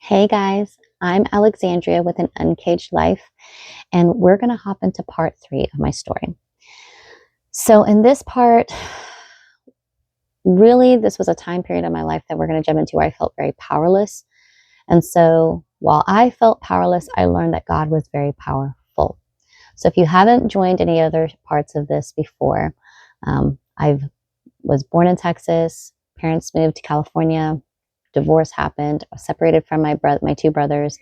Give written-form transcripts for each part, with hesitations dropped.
Hey guys, I'm Alexandria with an Uncaged Life, and we're going to hop into part 3 of my story. So, in this part, really, this was a time period of my life that we're going to jump into where I felt very powerless. And so, while I felt powerless, I learned that God was very powerful. So, if you haven't joined any other parts of this before, I was born in Texas, parents moved to California, divorce happened, I was separated from my two brothers.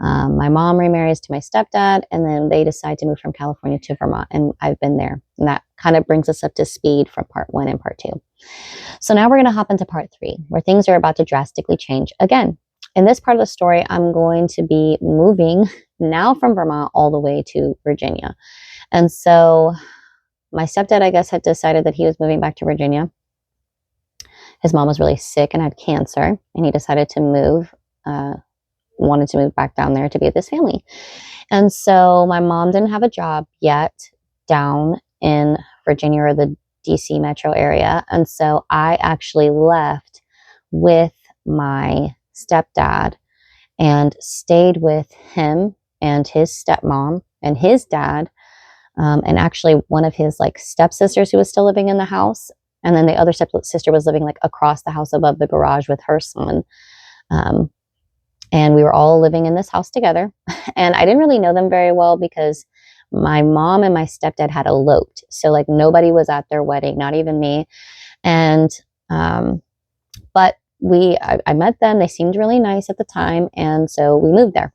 My mom remarries to my stepdad, and then they decide to move from California to Vermont, and I've been there. And that kind of brings us up to speed from part 1 and part 2. So now we're going to hop into part 3, where things are about to drastically change again. In this part of the story, I'm going to be moving now from Vermont all the way to Virginia. And so my stepdad, I guess, had decided that he was moving back to Virginia. His mom was really sick and had cancer, and he decided to wanted to move back down there to be with his family. And so my mom didn't have a job yet down in Virginia or the DC metro area. And so I actually left with my stepdad and stayed with him and his stepmom and his dad, and actually one of his stepsisters who was still living in the house. And then the other stepsister was living across the house above the garage with her son. And we were all living in this house together. And I didn't really know them very well because my mom and my stepdad had eloped. So nobody was at their wedding, not even me. And, but I met them. They seemed really nice at the time. And so we moved there.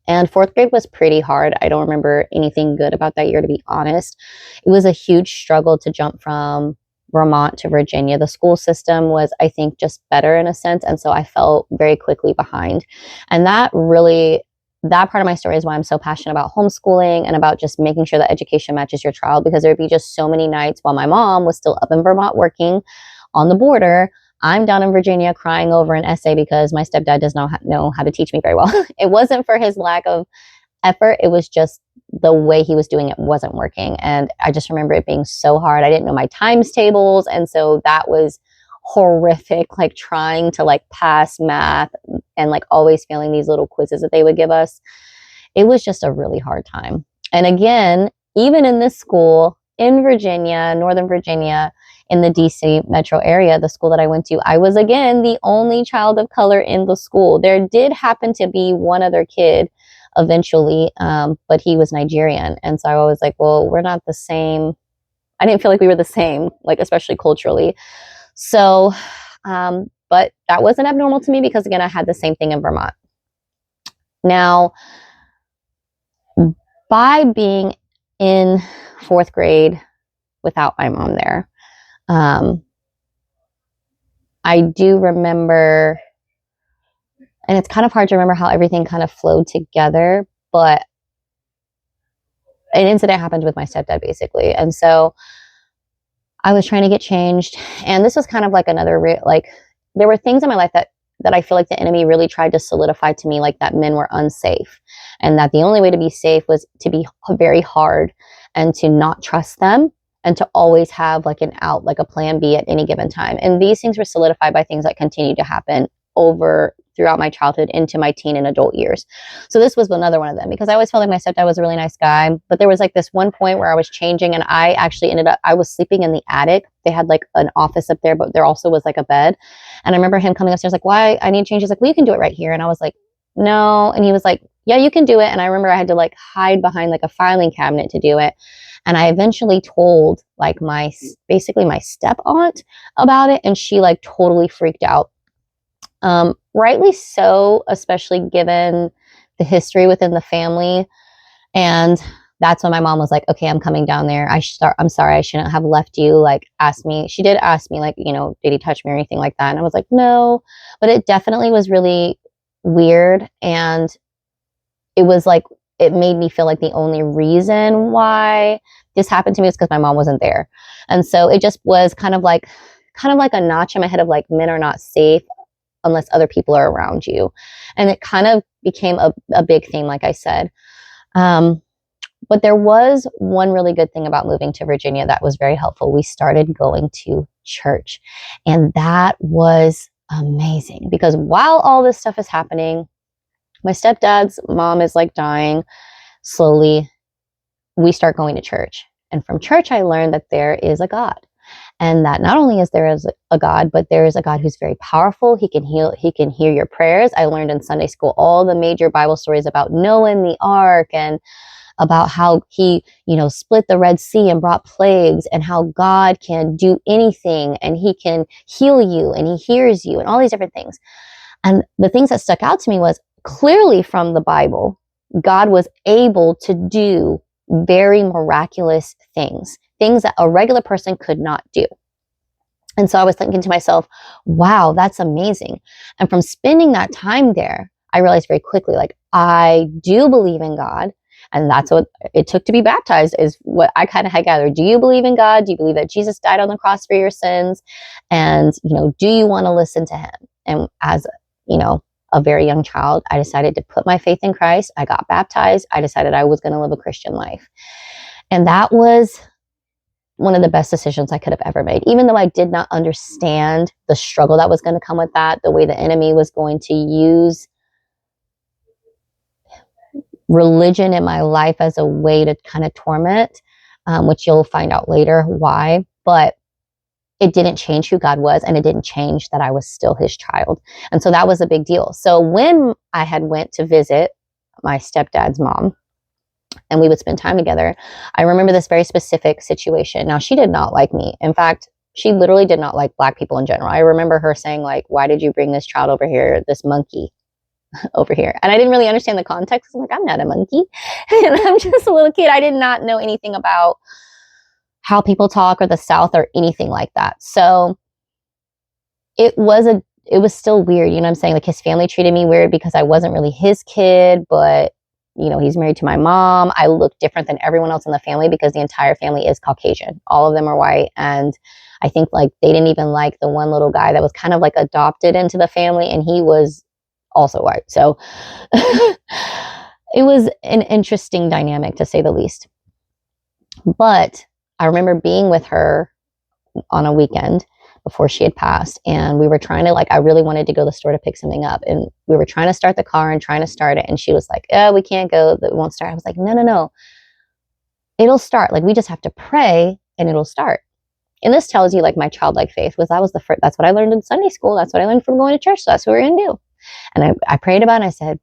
And 4th grade was pretty hard. I don't remember anything good about that year, to be honest. It was a huge struggle to jump from Vermont to Virginia. The school system was, I think, just better in a sense. And so I fell very quickly behind. And that part of my story is why I'm so passionate about homeschooling and about just making sure that education matches your child, because there'd be just so many nights while my mom was still up in Vermont working on the border, I'm down in Virginia crying over an essay because my stepdad does not know how to teach me very well. It wasn't for his lack of effort. It was just the way he was doing it wasn't working. And I just remember it being so hard. I didn't know my times tables. And so that was horrific, trying to pass math and always failing these little quizzes that they would give us. It was just a really hard time. And again, even in this school in Virginia, Northern Virginia, in the DC metro area, the school that I went to, I was again the only child of color in the school. There did happen to be one other kid eventually, but he was Nigerian. And so I was like, well, we're not the same. I didn't feel like we were the same, especially culturally. So, but that wasn't abnormal to me because, again, I had the same thing in Vermont. Now, by being in 4th grade without my mom there, I do remember, and it's kind of hard to remember how everything kind of flowed together, but an incident happened with my stepdad, basically. And so I was trying to get changed. And this was kind of another, there were things in my life that I feel like the enemy really tried to solidify to me, that men were unsafe. And that the only way to be safe was to be very hard and to not trust them and to always have an out, a plan B at any given time. And these things were solidified by things that continued to happen throughout my childhood into my teen and adult years. So this was another one of them, because I always felt like my stepdad was a really nice guy. But there was this one point where I was changing, and I actually I was sleeping in the attic. They had an office up there, but there also was a bed. And I remember him coming upstairs why I need to change. He's like, well, you can do it right here. And I was like, no. And he was like, yeah, you can do it. And I remember I had to hide behind a filing cabinet to do it. And I eventually told basically my step aunt about it, and she totally freaked out. Rightly so, especially given the history within the family. And that's when my mom was like, okay, I'm coming down there. I'm sorry, I shouldn't have left you. Asked me, she did ask me, did he touch me or anything like that? And I was like, no, but it definitely was really weird. And it was it made me feel like the only reason why this happened to me was because my mom wasn't there. And so it just was kind of like a notch in my head of men are not safe unless other people are around you. And it kind of became a big thing, like I said. But there was one really good thing about moving to Virginia that was very helpful. We started going to church. And that was amazing, because while all this stuff is happening, my stepdad's mom is like dying slowly. We start going to church. And from church, I learned that there is a God. And that not only is there a God, but there is a God who's very powerful. He can heal, he can hear your prayers. I learned in Sunday school all the major Bible stories about Noah and the ark, and about how he, split the Red Sea and brought plagues, and how God can do anything, and he can heal you, and he hears you, and all these different things. And the things that stuck out to me was clearly from the Bible, God was able to do very miraculous things that a regular person could not do. And so I was thinking to myself, wow, that's amazing. And from spending that time there, I realized very quickly, like, I do believe in God. And that's what it took to be baptized, is what I kind of had gathered. Do you believe in God? Do you believe that Jesus died on the cross for your sins? And, do you want to listen to him? And as, a very young child, I decided to put my faith in Christ. I got baptized. I decided I was going to live a Christian life. And that was one of the best decisions I could have ever made, even though I did not understand the struggle that was going to come with that, the way the enemy was going to use religion in my life as a way to kind of torment, which you'll find out later why. But it didn't change who God was, and it didn't change that I was still his child. And so that was a big deal. So when I had went to visit my stepdad's mom, and we would spend time together, I remember this very specific situation. Now, she did not like me. In fact, she literally did not like Black people in general. I remember her saying, like, why did you bring this child over here, this monkey over here? And I didn't really understand the context. I'm like, I'm not a monkey. And I'm just a little kid. I did not know anything about how people talk or the South or anything like that. So it was still weird. You know what I'm saying? Like, his family treated me weird because I wasn't really his kid, but he's married to my mom. I look different than everyone else in the family because the entire family is Caucasian. All of them are white. And I think, like, they didn't even like the one little guy that was kind of like adopted into the family, and he was also white. So it was an interesting dynamic, to say the least. But I remember being with her on a weekend before she had passed, and we were trying to, like, I really wanted to go to the store to pick something up, and we were trying to start the car and trying to start it, and she was like, oh, we can't go, it won't start. I was like, no, it'll start. Like, we just have to pray and it'll start. And this tells you, like, my childlike faith was, that's what I learned in Sunday school. That's what I learned from going to church. So that's what we're going to do. And I prayed about it, and I said,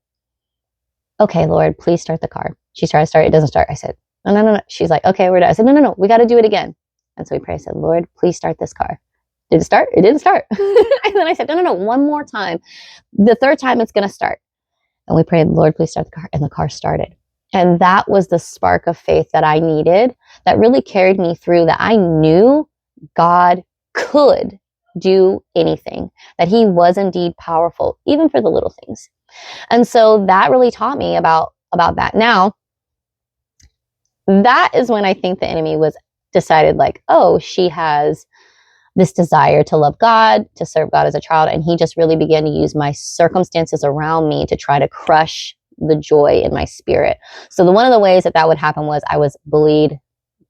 okay, Lord, please start the car. She tried to start, it doesn't start. I said, no. She's like, okay, we're done. I said, no, we got to do it again. And so we prayed. I said, Lord, please start this car. Did it start? It didn't start. And then I said, no, one more time. The third time it's going to start. And we prayed, Lord, please start the car. And the car started. And that was the spark of faith that I needed, that really carried me through, that I knew God could do anything, that he was indeed powerful, even for the little things. And so that really taught me about that. Now, that is when I think the enemy was decided, like, oh, she has this desire to love God, to serve God as a child. And he just really began to use my circumstances around me to try to crush the joy in my spirit. So one of the ways that would happen was I was bullied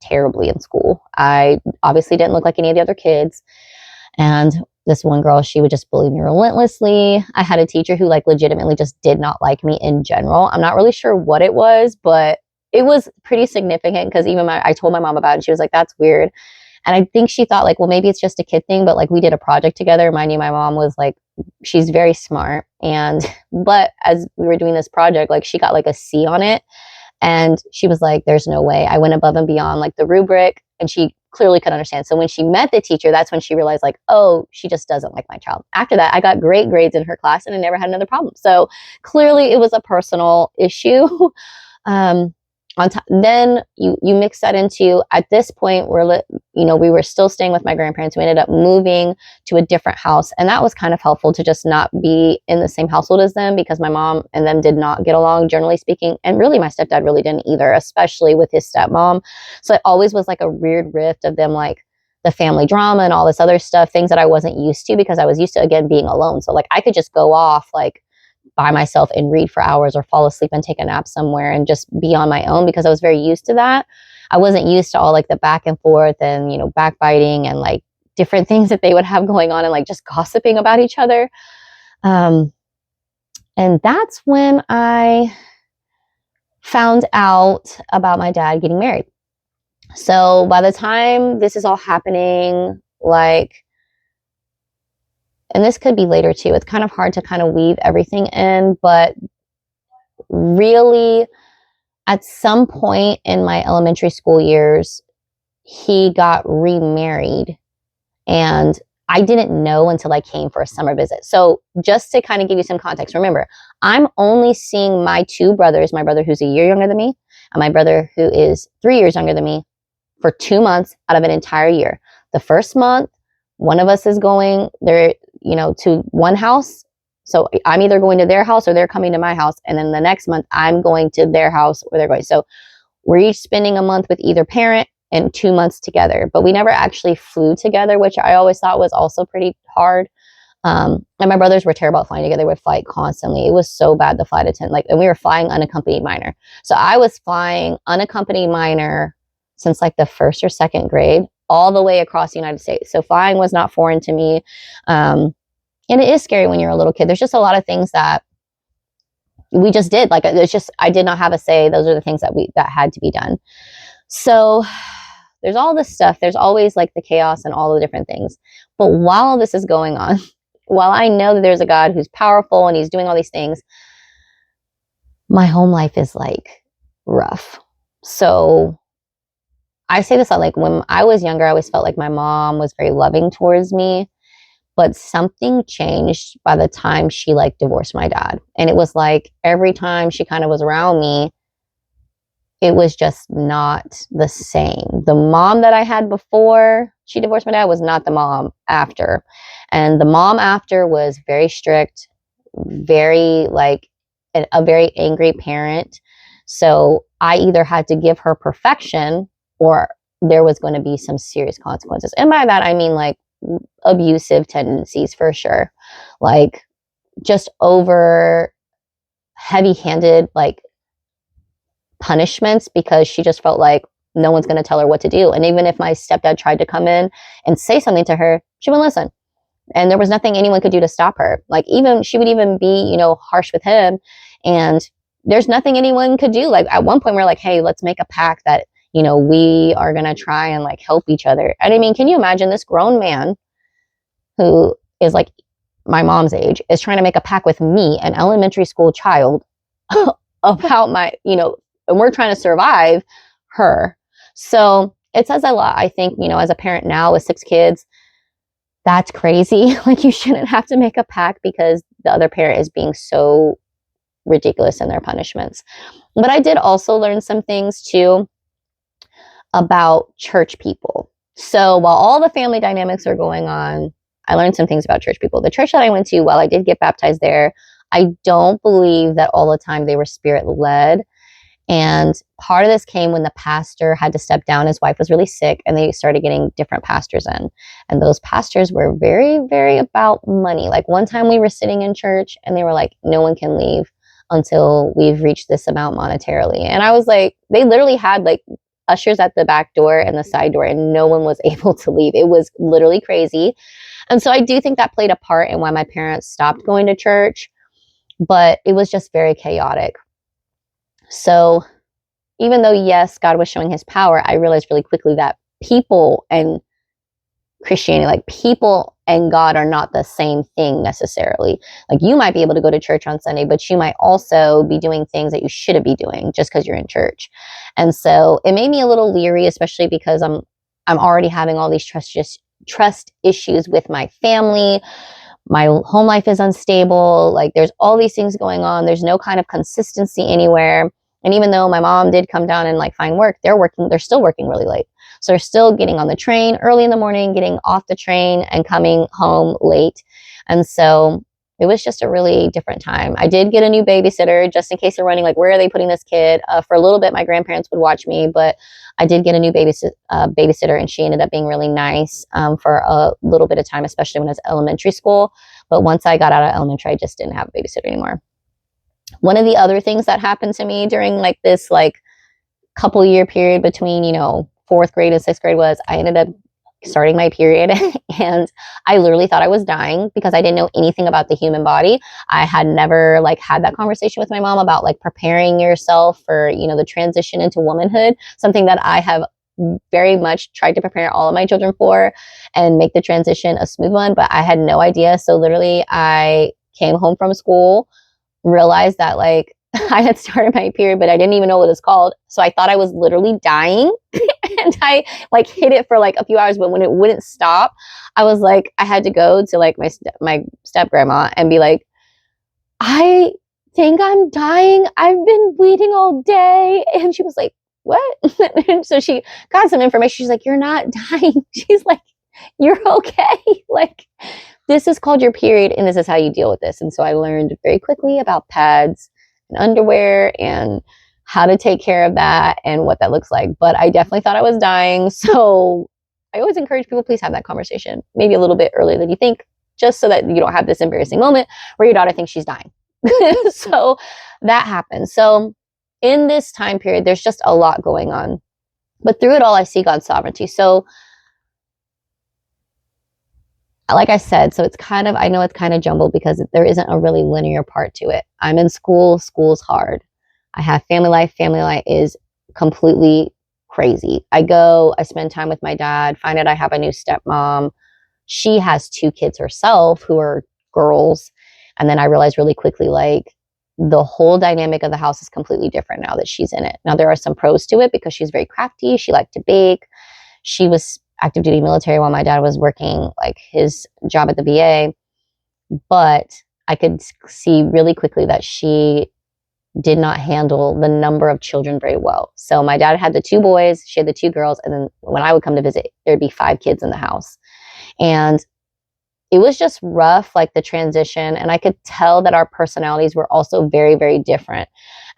terribly in school. I obviously didn't look like any of the other kids. And this one girl, she would just bully me relentlessly. I had a teacher who, like, legitimately just did not like me in general. I'm not really sure what it was, but it was pretty significant, because even I told my mom about it, and she was like, that's weird. And I think she thought, like, well, maybe it's just a kid thing, but, like, we did a project together. Mind you, my mom was, like, she's very smart. But as we were doing this project, like, she got, like, a C on it. And she was like, there's no way. I went above and beyond, like, the rubric, and she clearly could understand. So when she met the teacher, that's when she realized, like, oh, she just doesn't like my child. After that, I got great grades in her class, and I never had another problem. So clearly it was a personal issue. Then you mix that into, at this point, we were still staying with my grandparents. We ended up moving to a different house, and that was kind of helpful to just not be in the same household as them, because my mom and them did not get along, generally speaking, and really my stepdad really didn't either, especially with his stepmom. So it always was like a weird rift of them, like, the family drama and all this other stuff, things that I wasn't used to, because I was used to, again, being alone. So, like, I could just go off, like, by myself and read for hours, or fall asleep and take a nap somewhere and just be on my own, because I was very used to that. I wasn't used to all, like, the back and forth and, backbiting and, like, different things that they would have going on and like just gossiping about each other. And that's when I found out about my dad getting married. So by the time this is all happening, like, and this could be later too, it's kind of hard to kind of weave everything in, but really at some point in my elementary school years, he got remarried, and I didn't know until I came for a summer visit. So just to kind of give you some context, remember, I'm only seeing my two brothers, my brother who's a year younger than me, and my brother who is 3 years younger than me, for 2 months out of an entire year. The first month, one of us is going there, to one house. So I'm either going to their house or they're coming to my house. And then the next month, I'm going to their house or they're going. So we're each spending a month with either parent and 2 months together. But we never actually flew together, which I always thought was also pretty hard. And my brothers were terrible at flying together. They would fight constantly. It was so bad, the flight attendant. And we were flying unaccompanied minor. So I was flying unaccompanied minor since like the first or second grade, all the way across the United States. So flying was not foreign to me. And it is scary when you're a little kid. There's just a lot of things that we just did. Like, it's just, I did not have a say. Those are the things that had to be done. So there's all this stuff. There's always like the chaos and all the different things. But while this is going on, while I know that there's a God who's powerful and he's doing all these things, my home life is like rough. So I say this, like, when I was younger, I always felt like my mom was very loving towards me, but something changed by the time she like divorced my dad. And it was like every time she kind of was around me, it was just not the same. The mom that I had before she divorced my dad was not the mom after. And the mom after was very strict, very like a very angry parent. So I either had to give her perfection or there was going to be some serious consequences. And by that, I mean like abusive tendencies for sure. Like just over heavy-handed, like punishments, because she just felt like no one's going to tell her what to do. And even if my stepdad tried to come in and say something to her, she wouldn't listen. And there was nothing anyone could do to stop her. Like even she would even be, harsh with him. And there's nothing anyone could do. Like at one point we're like, hey, let's make a pact that we are going to try and like help each other. And I mean, can you imagine this grown man who is like my mom's age is trying to make a pact with me, an elementary school child, about my, and we're trying to survive her. So it says a lot, I think, as a parent now with 6 kids, that's crazy. Like you shouldn't have to make a pact because the other parent is being so ridiculous in their punishments. But I did also learn some things too about church people. So while all the family dynamics are going on, I learned some things about church people. The church that I went to, while I did get baptized there, I don't believe that all the time they were spirit-led. And part of this came when the pastor had to step down. His wife was really sick, and they started getting different pastors in. And those pastors were very, very about money. Like one time we were sitting in church, and they were like, no one can leave until we've reached this amount monetarily. And I was like, they literally had like ushers at the back door and the side door, and no one was able to leave. It was literally crazy. And so I do think that played a part in why my parents stopped going to church, but it was just very chaotic. So even though, yes, God was showing his power, I realized really quickly that people and Christianity, like people and God, are not the same thing necessarily. Like you might be able to go to church on Sunday, but you might also be doing things that you shouldn't be doing just because you're in church. And so it made me a little leery, especially because I'm already having all these trust issues with my family. My home life is unstable. Like there's all these things going on. There's no kind of consistency anywhere. And even though my mom did come down and like find work, they're still working really late. So they're still getting on the train early in the morning, getting off the train and coming home late. And so it was just a really different time. I did get a new babysitter just in case they're running, like, where are they putting this kid? For a little bit, my grandparents would watch me, but I did get a new babysitter, and she ended up being really nice for a little bit of time, especially when I was elementary school. But once I got out of elementary, I just didn't have a babysitter anymore. One of the other things that happened to me during like this like couple year period between, 4th grade and 6th grade was I ended up starting my period and I literally thought I was dying because I didn't know anything about the human body. I had never like had that conversation with my mom about like preparing yourself for, you know, the transition into womanhood, something that I have very much tried to prepare all of my children for and make the transition a smooth one, but I had no idea. So literally I came home from school, realized that like I had started my period, but I didn't even know what it was called. So I thought I was literally dying and I like hid it for like a few hours, but when it wouldn't stop, I was like, I had to go to like my step grandma and be like, I think I'm dying. I've been bleeding all day. And she was like, what? And so she got some information. She's like, you're not dying. She's like, you're okay. Like, this is called your period, and this is how you deal with this. And so I learned very quickly about pads and underwear and how to take care of that and what that looks like. But I definitely thought I was dying. So I always encourage people, please have that conversation, maybe a little bit earlier than you think, just so that you don't have this embarrassing moment where your daughter thinks she's dying. So that happens. So in this time period, there's just a lot going on. But through it all, I see God's sovereignty. So like I said, so it's kind of, I know it's kind of jumbled because there isn't a really linear part to it. I'm in school, school's hard. I have family life is completely crazy. I spend time with my dad, find out I have a new stepmom. She has 2 kids herself who are girls. And then I realized really quickly, like, the whole dynamic of the house is completely different now that she's in it. Now, there are some pros to it because she's very crafty. She liked to bake. She was active duty military while my dad was working like his job at the VA. But I could see really quickly that she did not handle the number of children very well. So my dad had the 2 boys, she had the 2 girls. And then when I would come to visit, there'd be 5 kids in the house. And it was just rough, like the transition. And I could tell that our personalities were also very, very different.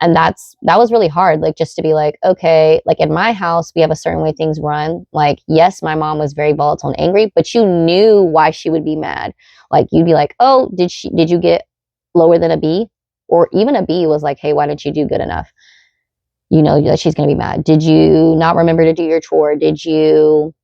And that was really hard. Like, just to be like, okay, like in my house, we have a certain way things run. Like, yes, my mom was very volatile and angry, but you knew why she would be mad. Like, you'd be like, oh, did you get lower than a B? Or even a B was like, hey, why didn't you do good enough? You know that she's going to be mad. Did you not remember to do your chore? Did you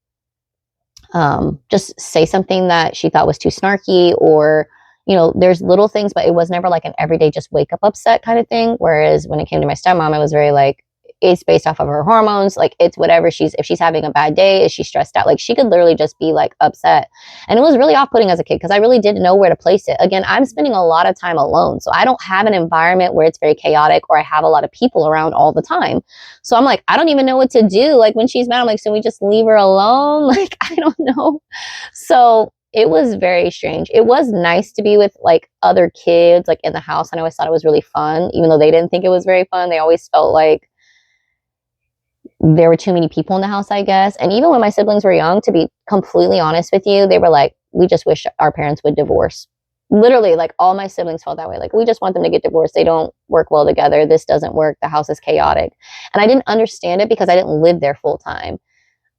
just say something that she thought was too snarky? Or, you know, there's little things, but it was never like an everyday just wake up upset kind of thing. Whereas when it came to my stepmom, it was very like, it's based off of her hormones. Like, it's whatever if she's having a bad day, is she stressed out? Like, she could literally just be like upset. And it was really off-putting as a kid because I really didn't know where to place it. Again, I'm spending a lot of time alone. So I don't have an environment where it's very chaotic or I have a lot of people around all the time. So I'm like, I don't even know what to do. Like, when she's mad, I'm like, so we just leave her alone? Like, I don't know. So it was very strange. It was nice to be with like other kids, like in the house. And I always thought it was really fun, even though they didn't think it was very fun. They always felt like there were too many people in the house, I guess. And even when my siblings were young, to be completely honest with you, they were like, we just wish our parents would divorce. Literally, like, all my siblings felt that way. Like, we just want them to get divorced. They don't work well together. This doesn't work. The house is chaotic. And I didn't understand it because I didn't live there full time.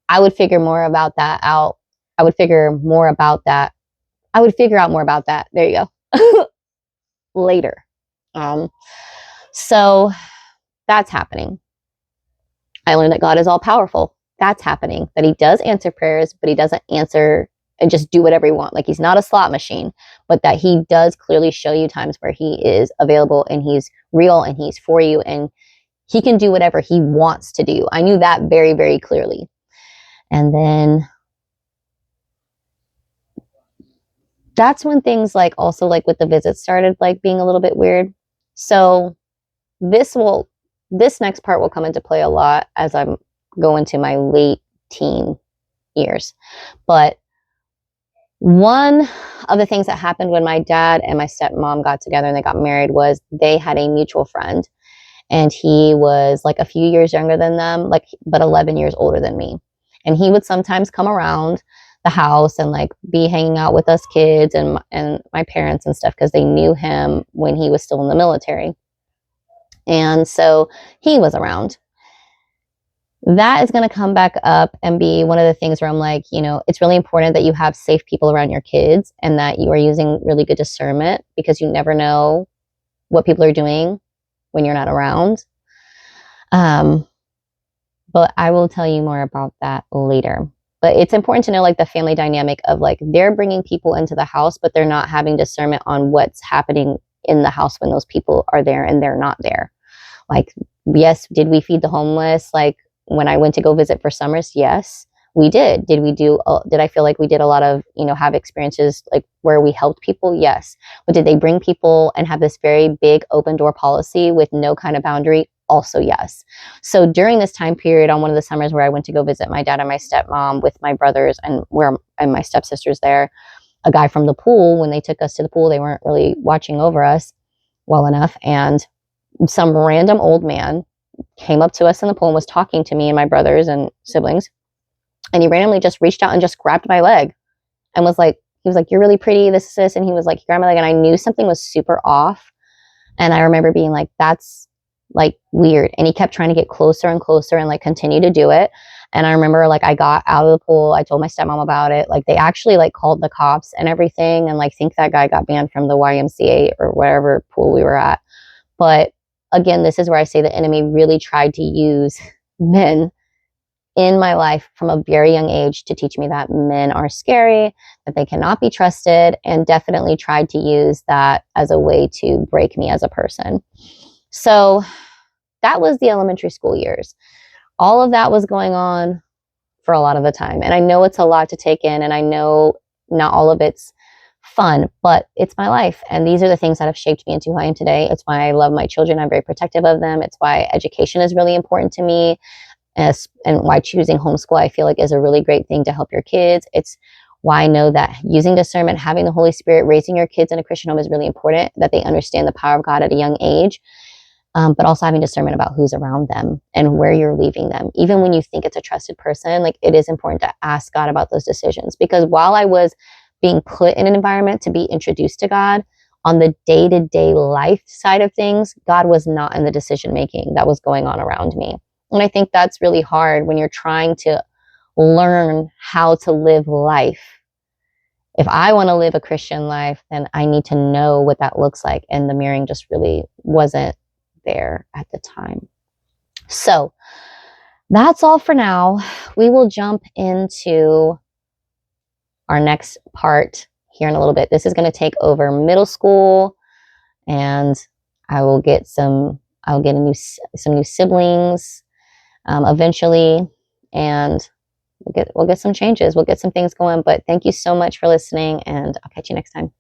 I would figure more about that out. I would figure more about that. I would figure out more about that. There you go. Later. So that's happening. I learned that God is all powerful. That's happening. That he does answer prayers, but he doesn't answer and just do whatever he wants. Like, he's not a slot machine, but that he does clearly show you times where he is available and he's real and he's for you and he can do whatever he wants to do. I knew that very, very clearly. And then that's when things like also like with the visits started like being a little bit weird. So this next part will come into play a lot as I'm going to my late teen years. But one of the things that happened when my dad and my stepmom got together and they got married was they had a mutual friend. And he was like a few years younger than them, like, but 11 years older than me. And he would sometimes come around the house and like be hanging out with us kids and my parents and stuff because they knew him when he was still in the military. And so he was around. That is going to come back up and be one of the things where I'm like, you know, it's really important that you have safe people around your kids and that you are using really good discernment because you never know what people are doing when you're not around. But I will tell you more about that later. But it's important to know like the family dynamic of like they're bringing people into the house, but they're not having discernment on what's happening in the house when those people are there and they're not there. Like, yes, did we feed the homeless? Like when I went to go visit for summers, yes, we did. Did I feel like we did a lot of, have experiences like where we helped people? Yes. But did they bring people and have this very big open door policy with no kind of boundary? Also, yes. So during this time period on one of the summers where I went to go visit my dad and my stepmom with my brothers and my stepsisters there, a guy from the pool, when they took us to the pool, they weren't really watching over us well enough. And some random old man came up to us in the pool and was talking to me and my brothers and siblings. And he randomly just reached out and just grabbed my leg and he was like, you're really pretty, this is this. And he was like, he grabbed my leg and I knew something was super off. And I remember being like, that's like weird. And he kept trying to get closer and closer and like continue to do it. And I remember like I got out of the pool. I told my stepmom about it. Like they actually like called the cops and everything. And like think that guy got banned from the YMCA or whatever pool we were at. But again, this is where I say the enemy really tried to use men in my life from a very young age to teach me that men are scary, that they cannot be trusted, and definitely tried to use that as a way to break me as a person. So that was the elementary school years. All of that was going on for a lot of the time. And I know it's a lot to take in, and I know not all of it's fun, but it's my life. And these are the things that have shaped me into who I am today. It's why I love my children. I'm very protective of them. It's why education is really important to me. And why choosing homeschool, I feel like, is a really great thing to help your kids. It's why I know that using discernment, having the Holy Spirit, raising your kids in a Christian home is really important, that they understand the power of God at a young age, but also having discernment about who's around them and where you're leaving them. Even when you think it's a trusted person, like it is important to ask God about those decisions. Because while I was being put in an environment to be introduced to God, on the day-to-day life side of things, God was not in the decision making that was going on around me. And I think that's really hard when you're trying to learn how to live life. If I want to live a Christian life, then I need to know what that looks like. And the mirroring just really wasn't there at the time. So that's all for now. We will jump into our next part here in a little bit. This is going to take over middle school, and I'll get some new siblings eventually, and we'll get some changes. We'll get some things going. But thank you so much for listening, and I'll catch you next time.